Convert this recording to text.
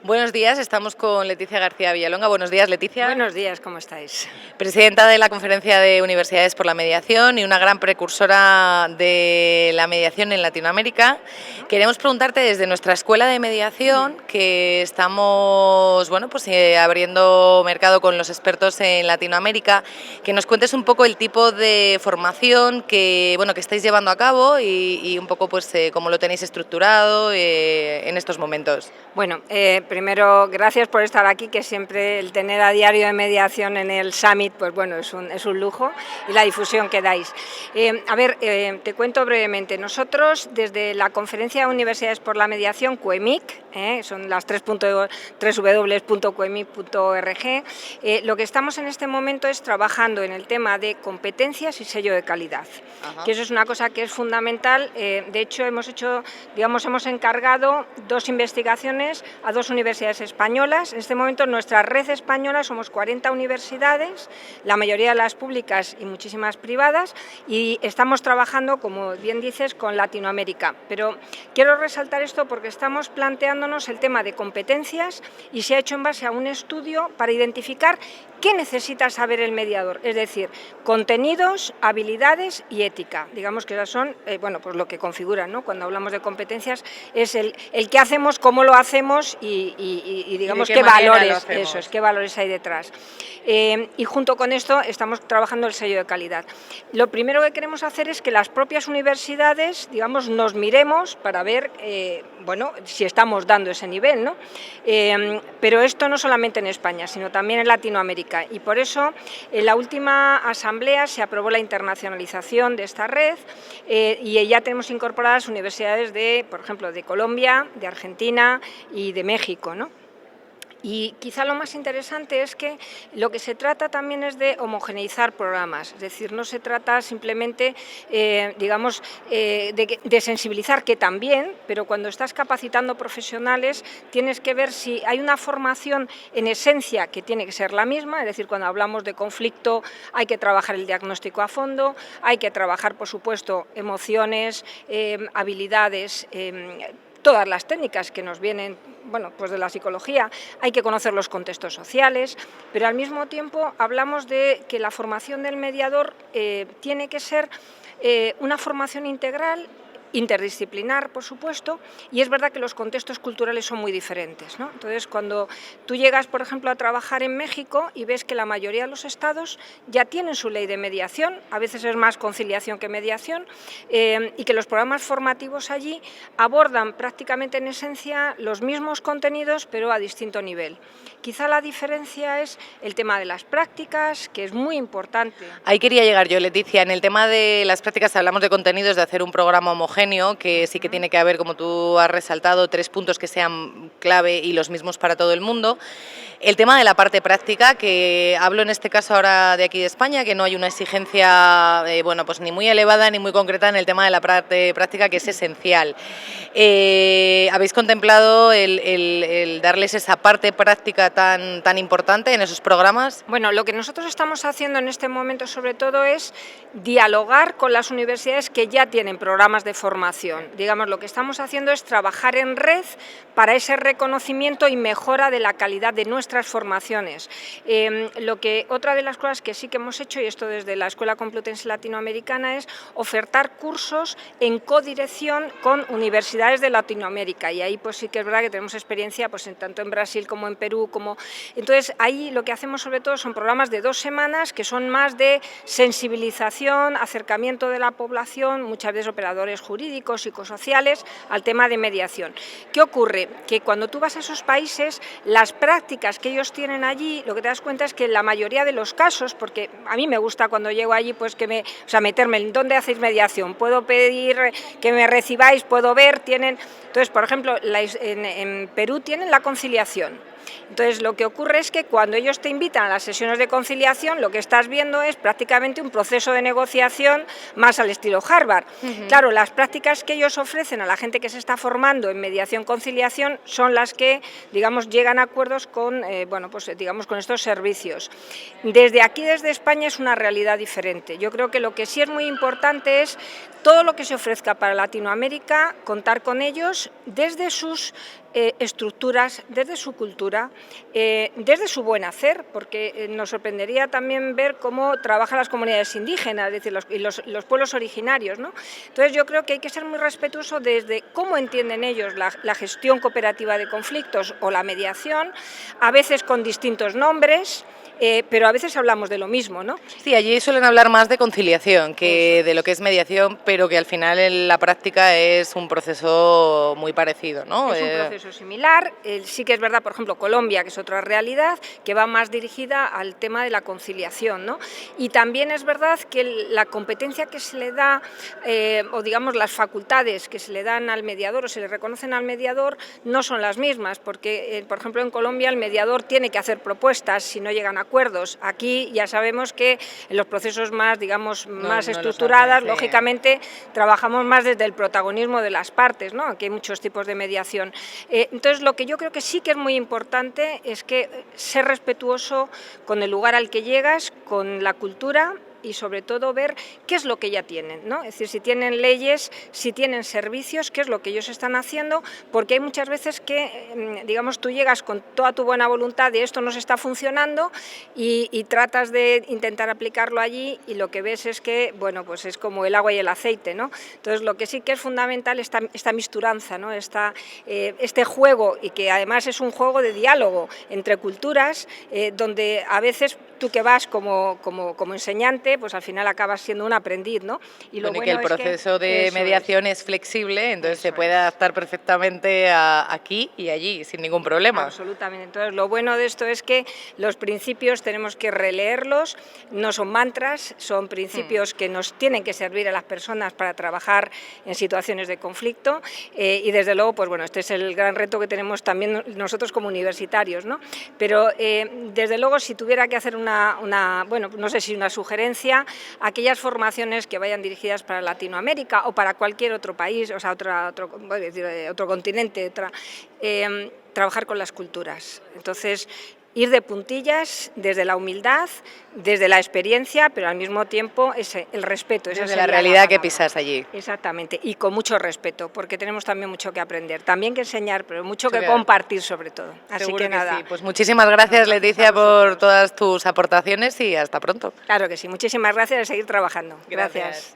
Buenos días, estamos con Leticia García Villalonga. Buenos días, Leticia. Buenos días, ¿cómo estáis? Presidenta de la Conferencia de Universidades por la Mediación y una gran precursora de la mediación en Latinoamérica. Queremos preguntarte desde nuestra escuela de mediación, que estamos abriendo mercado con los expertos en Latinoamérica, que nos cuentes un poco el tipo de formación que estáis llevando a cabo y un poco cómo lo tenéis estructurado en estos momentos. Bueno, primero, gracias por estar aquí, que siempre el tener a diario de mediación en el Summit, pues bueno, es un lujo, y la difusión que dais. Te cuento brevemente. Nosotros, desde la Conferencia de Universidades por la Mediación, CUEMIC, son las www.cuemic.org, lo que estamos en este momento es trabajando en el tema de competencias y sello de calidad. Que eso es una cosa que es fundamental. De hecho, hemos encargado 2 investigaciones a 2 universidades españolas. En este momento, en nuestra red española somos 40 universidades, la mayoría de las públicas y muchísimas privadas, y estamos trabajando, como bien dices, con Latinoamérica. Pero quiero resaltar esto porque estamos planteándonos el tema de competencias y se ha hecho en base a un estudio para identificar qué necesita saber el mediador, es decir, contenidos, habilidades y ética. Digamos que esas son lo que configuran, ¿no? Cuando hablamos de competencias es el qué hacemos, cómo lo hacemos y digamos qué valores, qué valores hay detrás. Y junto con esto estamos trabajando el sello de calidad. Lo primero que queremos hacer es que las propias universidades, digamos, nos miremos para ver si estamos dando ese nivel, ¿no? Pero esto no solamente en España, sino también en Latinoamérica, y por eso en la última asamblea se aprobó la internacionalización de esta red y ya tenemos incorporadas universidades por ejemplo, de Colombia, de Argentina y de México, ¿no? Y quizá lo más interesante es que lo que se trata también es de homogeneizar programas, es decir, no se trata simplemente, de sensibilizar, que también, pero cuando estás capacitando profesionales tienes que ver si hay una formación en esencia que tiene que ser la misma, es decir, cuando hablamos de conflicto hay que trabajar el diagnóstico a fondo, hay que trabajar, por supuesto, emociones, habilidades, todas las técnicas que nos vienen de la psicología, hay que conocer los contextos sociales, pero al mismo tiempo hablamos de que la formación del mediador tiene que ser una formación integral, interdisciplinar, por supuesto, y es verdad que los contextos culturales son muy diferentes, ¿no? Entonces, cuando tú llegas, por ejemplo, a trabajar en México y ves que la mayoría de los estados ya tienen su ley de mediación, a veces es más conciliación que mediación, y que los programas formativos allí abordan prácticamente en esencia los mismos contenidos, pero a distinto nivel. Quizá la diferencia es el tema de las prácticas, que es muy importante. Ahí quería llegar yo, Leticia. En el tema de las prácticas hablamos de contenidos, de hacer un programa homogéneo, que sí que tiene que haber, como tú has resaltado, 3 puntos que sean clave y los mismos para todo el mundo. El tema de la parte práctica, que hablo en este caso ahora de aquí de España, que no hay una exigencia ni muy elevada ni muy concreta en el tema de la parte práctica, que es esencial. ¿Habéis contemplado el darles esa parte práctica tan importante en esos programas? Bueno, lo que nosotros estamos haciendo en este momento sobre todo es dialogar con las universidades que ya tienen programas de formación. Digamos, lo que estamos haciendo es trabajar en red para ese reconocimiento y mejora de la calidad de nuestras formaciones. Otra de las cosas que sí que hemos hecho, y esto desde la Escuela Complutense Latinoamericana, es ofertar cursos en codirección con universidades de Latinoamérica, y ahí pues sí que es verdad que tenemos experiencia tanto en Brasil como en Perú. Entonces ahí lo que hacemos sobre todo son programas de 2 semanas que son más de sensibilización, acercamiento de la población, muchas veces operadores jurídicos, psicosociales, al tema de mediación. ¿Qué ocurre? Que cuando tú vas a esos países, las prácticas que ellos tienen allí, lo que te das cuenta es que en la mayoría de los casos, porque a mí me gusta cuando llego allí meterme en dónde hacéis mediación, puedo pedir que me recibáis, puedo ver, entonces, por ejemplo, en Perú tienen la conciliación. Entonces, lo que ocurre es que cuando ellos te invitan a las sesiones de conciliación, lo que estás viendo es prácticamente un proceso de negociación más al estilo Harvard. Claro, las prácticas que ellos ofrecen a la gente que se está formando en mediación-conciliación son las que, digamos, llegan a acuerdos con estos servicios. Desde aquí, desde España, es una realidad diferente. Yo creo que lo que sí es muy importante es todo lo que se ofrezca para Latinoamérica, contar con ellos desde sus estructuras, desde su cultura, desde su buen hacer, porque nos sorprendería también ver cómo trabajan las comunidades indígenas, es decir, los pueblos originarios, ¿no? Entonces yo creo que hay que ser muy respetuoso desde cómo entienden ellos la gestión cooperativa de conflictos o la mediación, a veces con distintos nombres, pero a veces hablamos de lo mismo, ¿no? Sí, allí suelen hablar más de conciliación que de lo que es mediación, pero que al final en la práctica es un proceso muy parecido, ¿no? Es un proceso similar. Sí que es verdad, por ejemplo, Colombia, que es otra realidad, que va más dirigida al tema de la conciliación, ¿no? Y también es verdad que la competencia que se le da, o digamos las facultades que se le dan al mediador o se le reconocen al mediador, no son las mismas, porque, por ejemplo, en Colombia el mediador tiene que hacer propuestas si no llegan a acuerdos. Aquí ya sabemos que en los procesos más, digamos, más estructuradas, lógicamente, trabajamos más desde el protagonismo de las partes, ¿no? Aquí hay muchos tipos de mediación. Entonces, lo que yo creo que sí que es muy importante es que ser respetuoso con el lugar al que llegas, con la cultura, y sobre todo ver qué es lo que ya tienen, ¿no? Es decir, si tienen leyes, si tienen servicios, qué es lo que ellos están haciendo, porque hay muchas veces que, digamos, tú llegas con toda tu buena voluntad de esto no se está funcionando y tratas de intentar aplicarlo allí y lo que ves es que, bueno, pues es como el agua y el aceite, ¿no? Entonces, lo que sí que es fundamental es esta misturanza, ¿no? Este juego, y que además es un juego de diálogo entre culturas, donde a veces tú que vas como enseñante, pues al final acabas siendo un aprendiz, ¿no? Y lo bueno que el proceso de mediación es flexible, entonces se puede adaptar perfectamente aquí y allí, sin ningún problema. Absolutamente. Entonces, lo bueno de esto es que los principios tenemos que releerlos, no son mantras, son principios que nos tienen que servir a las personas para trabajar en situaciones de conflicto y desde luego, pues bueno, este es el gran reto que tenemos también nosotros como universitarios, ¿no? Pero desde luego, si tuviera que hacer bueno, no sé si una sugerencia, aquellas formaciones que vayan dirigidas para Latinoamérica o para cualquier otro país, o sea, otro continente, trabajar con las culturas. Entonces, ir de puntillas, desde la humildad, desde la experiencia, pero al mismo tiempo el respeto. Desde la realidad que pisas allí. Exactamente, y con mucho respeto, porque tenemos también mucho que aprender, también que enseñar, pero mucho que compartir sobre todo. Así que nada. Sí. Pues muchísimas gracias, Leticia, por todas tus aportaciones y hasta pronto. Claro que sí, muchísimas gracias y a seguir trabajando. Gracias.